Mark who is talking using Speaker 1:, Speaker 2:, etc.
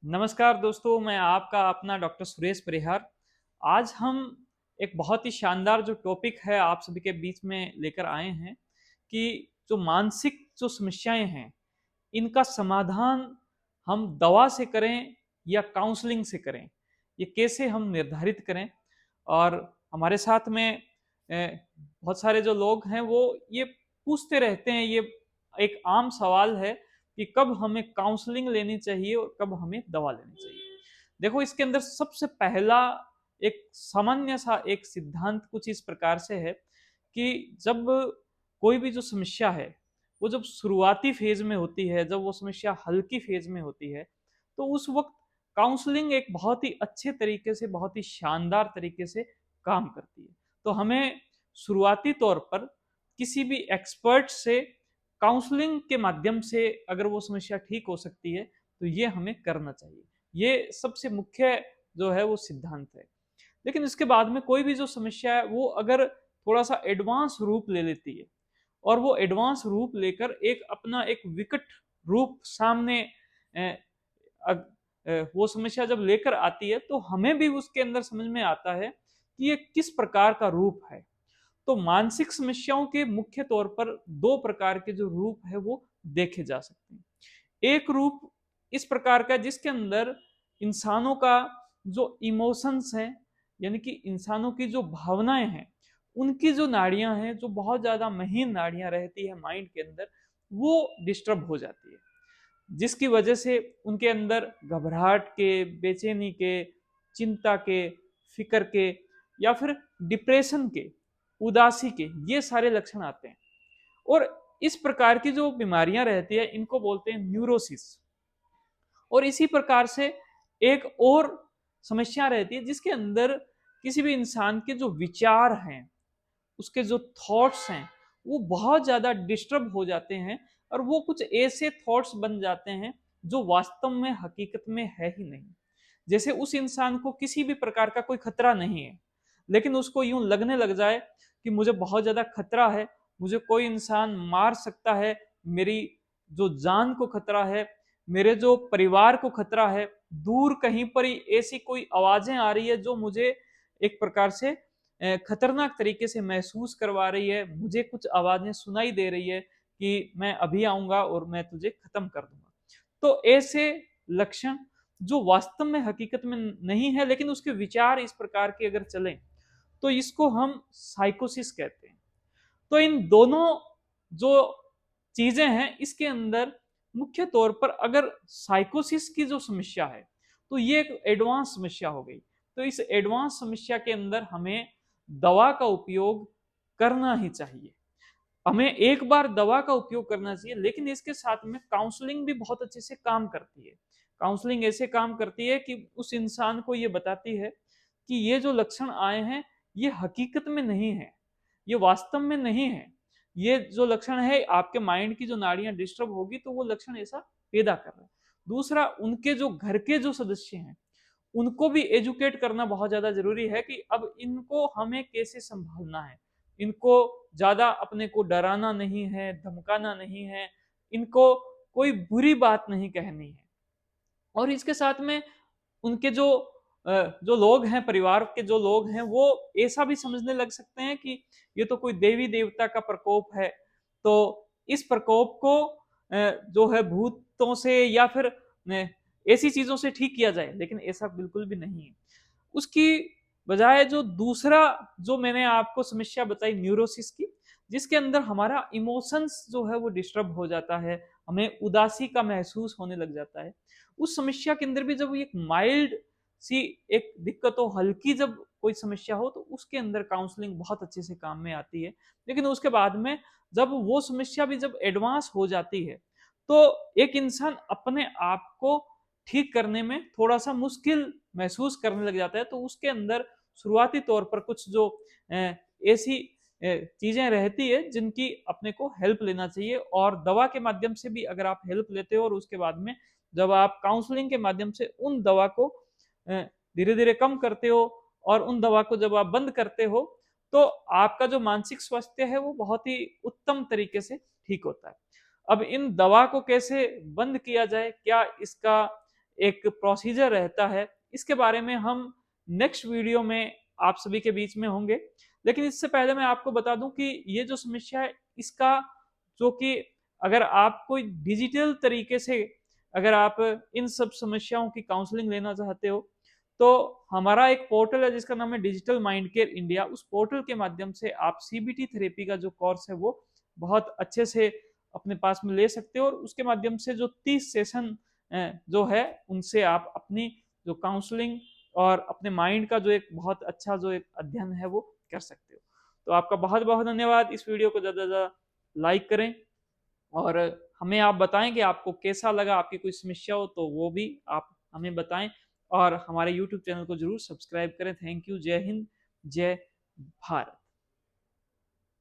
Speaker 1: नमस्कार दोस्तों, मैं आपका अपना डॉक्टर सुरेश परिहार। आज हम एक बहुत ही शानदार जो टॉपिक है आप सभी के बीच में लेकर आए हैं कि जो मानसिक जो समस्याएं हैं, इनका समाधान हम दवा से करें या काउंसलिंग से करें, ये कैसे हम निर्धारित करें। और हमारे साथ में बहुत सारे जो लोग हैं वो ये पूछते रहते हैं, ये एक आम सवाल है कि कब हमें काउंसलिंग लेनी चाहिए और कब हमें दवा लेनी चाहिए। देखो, इसके अंदर सबसे पहला एक सामान्य सा एक सिद्धांत कुछ इस प्रकार से है कि जब कोई भी जो समस्या है, वो जब शुरुआती फेज में होती है, जब वो समस्या हल्की फेज में होती है, तो उस वक्त काउंसलिंग एक बहुत ही अच्छे तरीके से, बहुत ही शानदार तरीके से काम करती है। तो हमें शुरुआती तौर पर किसी भी एक्सपर्ट से काउंसलिंग के माध्यम से अगर वो समस्या ठीक हो सकती है, तो ये हमें करना चाहिए। ये सबसे मुख्य जो है वो सिद्धांत है। लेकिन इसके बाद में कोई भी जो समस्या है वो अगर थोड़ा सा एडवांस रूप ले लेती है, और वो एडवांस रूप लेकर एक अपना एक विकट रूप सामने वो समस्या जब लेकर आती है, तो हमें भी उसके अंदर समझ में आता है कि ये किस प्रकार का रूप है। तो मानसिक समस्याओं के मुख्य तौर पर दो प्रकार के जो रूप है वो देखे जा सकते हैं। एक रूप इस प्रकार का जिसके अंदर इंसानों का जो इमोशंस हैं, यानी कि इंसानों की जो भावनाएं हैं, उनकी जो नाड़ियां हैं, जो बहुत ज्यादा महीन नाड़ियां रहती है माइंड के अंदर, वो डिस्टर्ब हो जाती है, जिसकी वजह से उनके अंदर घबराहट के, बेचैनी के, चिंता के, फिक्र के, या फिर डिप्रेशन के, उदासी के, ये सारे लक्षण आते हैं। और इस प्रकार की जो बीमारियां रहती है, इनको बोलते हैं न्यूरोसिस। और इसी प्रकार से एक और समस्या रहती है जिसके अंदर किसी भी इंसान के जो विचार हैं, उसके जो थॉट्स हैं, वो बहुत ज्यादा डिस्टर्ब हो जाते हैं, और वो कुछ ऐसे थॉट्स बन जाते हैं जो वास्तव में हकीकत में है ही नहीं। जैसे उस इंसान को किसी भी प्रकार का कोई खतरा नहीं है, लेकिन उसको यूं लगने लग जाए कि मुझे बहुत ज्यादा खतरा है, मुझे कोई इंसान मार सकता है, मेरी जो जान को खतरा है, मेरे जो परिवार को खतरा है, दूर कहीं पर ही ऐसी कोई आवाजें आ रही है जो मुझे एक प्रकार से खतरनाक तरीके से महसूस करवा रही है, मुझे कुछ आवाजें सुनाई दे रही है कि मैं अभी आऊंगा और मैं तुझे खत्म कर दूंगा। तो ऐसे लक्षण जो वास्तव में हकीकत में नहीं है, लेकिन उसके विचार इस प्रकार के अगर चलें, तो इसको हम साइकोसिस कहते हैं। तो इन दोनों जो चीजें हैं, इसके अंदर मुख्य तौर पर अगर साइकोसिस की जो समस्या है, तो ये एक एडवांस समस्या हो गई। तो इस एडवांस समस्या के अंदर हमें दवा का उपयोग करना ही चाहिए। हमें एक बार दवा का उपयोग करना चाहिए, लेकिन इसके साथ में काउंसलिंग भी बहुत अच्छे से काम करती है। काउंसलिंग ऐसे काम करती है कि उस इंसान को ये बताती है कि ये जो लक्षण आए हैं, ये हकीकत में नहीं है, ये वास्तव में नहीं है। ये जो लक्षण है, आपके माइंड की जो नाड़ियां डिस्टर्ब होगी तो वो लक्षण ऐसा पैदा कर रहा है। दूसरा, उनके जो घर के जो सदस्य हैं, उनको भी एजुकेट करना बहुत ज्यादा जरूरी है कि अब इनको हमें कैसे संभालना है। इनको ज्यादा अपने को डराना नहीं है, धमकाना नहीं है, इनको कोई बुरी बात नहीं कहनी है। और इसके साथ में उनके जो लोग हैं, परिवार के जो लोग हैं, वो ऐसा भी समझने लग सकते हैं कि ये तो कोई देवी देवता का प्रकोप है, तो इस प्रकोप को जो है भूतों से या फिर ऐसी चीजों से ठीक किया जाए, लेकिन ऐसा बिल्कुल भी नहीं है। उसकी बजाय जो दूसरा जो मैंने आपको समस्या बताई न्यूरोसिस की, जिसके अंदर हमारा इमोशंस जो है वो डिस्टर्ब हो जाता है, हमें उदासी का महसूस होने लग जाता है। उस समस्या के अंदर भी जब एक माइल्ड सी एक दिक्कत हो, हल्की जब कोई समस्या हो, तो उसके अंदर काउंसलिंग बहुत अच्छे से काम में आती है। लेकिन उसके बाद में जब वो समस्या भी जब एडवांस हो जाती है, तो एक इंसान अपने आप को ठीक करने में थोड़ा सा मुश्किल महसूस करने लग जाता है। तो उसके अंदर शुरुआती तौर पर कुछ जो ऐसी चीजें रहती है जिनकी अपने को हेल्प लेना चाहिए, और दवा के माध्यम से भी अगर आप हेल्प लेते हो, और उसके बाद में जब आप काउंसलिंग के माध्यम से उन दवा को धीरे धीरे कम करते हो, और उन दवा को जब आप बंद करते हो, तो आपका जो मानसिक स्वास्थ्य है वो बहुत ही उत्तम तरीके से ठीक होता है। अब इन दवा को कैसे बंद किया जाए, क्या इसका एक प्रोसीजर रहता है, इसके बारे में हम नेक्स्ट वीडियो में आप सभी के बीच में होंगे। लेकिन इससे पहले मैं आपको बता दूं कि ये जो समस्या है, इसका जो कि अगर आप कोई डिजिटल तरीके से अगर आप इन सब समस्याओं की काउंसलिंग लेना चाहते हो, तो हमारा एक पोर्टल है जिसका नाम है डिजिटल माइंड केयर इंडिया। उस पोर्टल के माध्यम से आप सीबीटी थेरेपी का जो कोर्स है वो बहुत अच्छे से अपने पास में ले सकते हो, और उसके माध्यम से जो 30 सेशन जो है उनसे आप अपनी जो काउंसलिंग और अपने माइंड का जो एक बहुत अच्छा जो एक अध्ययन है वो कर सकते हो। तो आपका बहुत बहुत धन्यवाद। इस वीडियो को ज़्यादा से ज़्यादा लाइक करें, और हमें आप बताएं कि आपको कैसा लगा। आपकी कोई समस्या हो तो वो भी आप हमें बताएं, और हमारे यूट्यूब चैनल को जरूर सब्सक्राइब करें। Thank you. जय हिंद, जय भारत।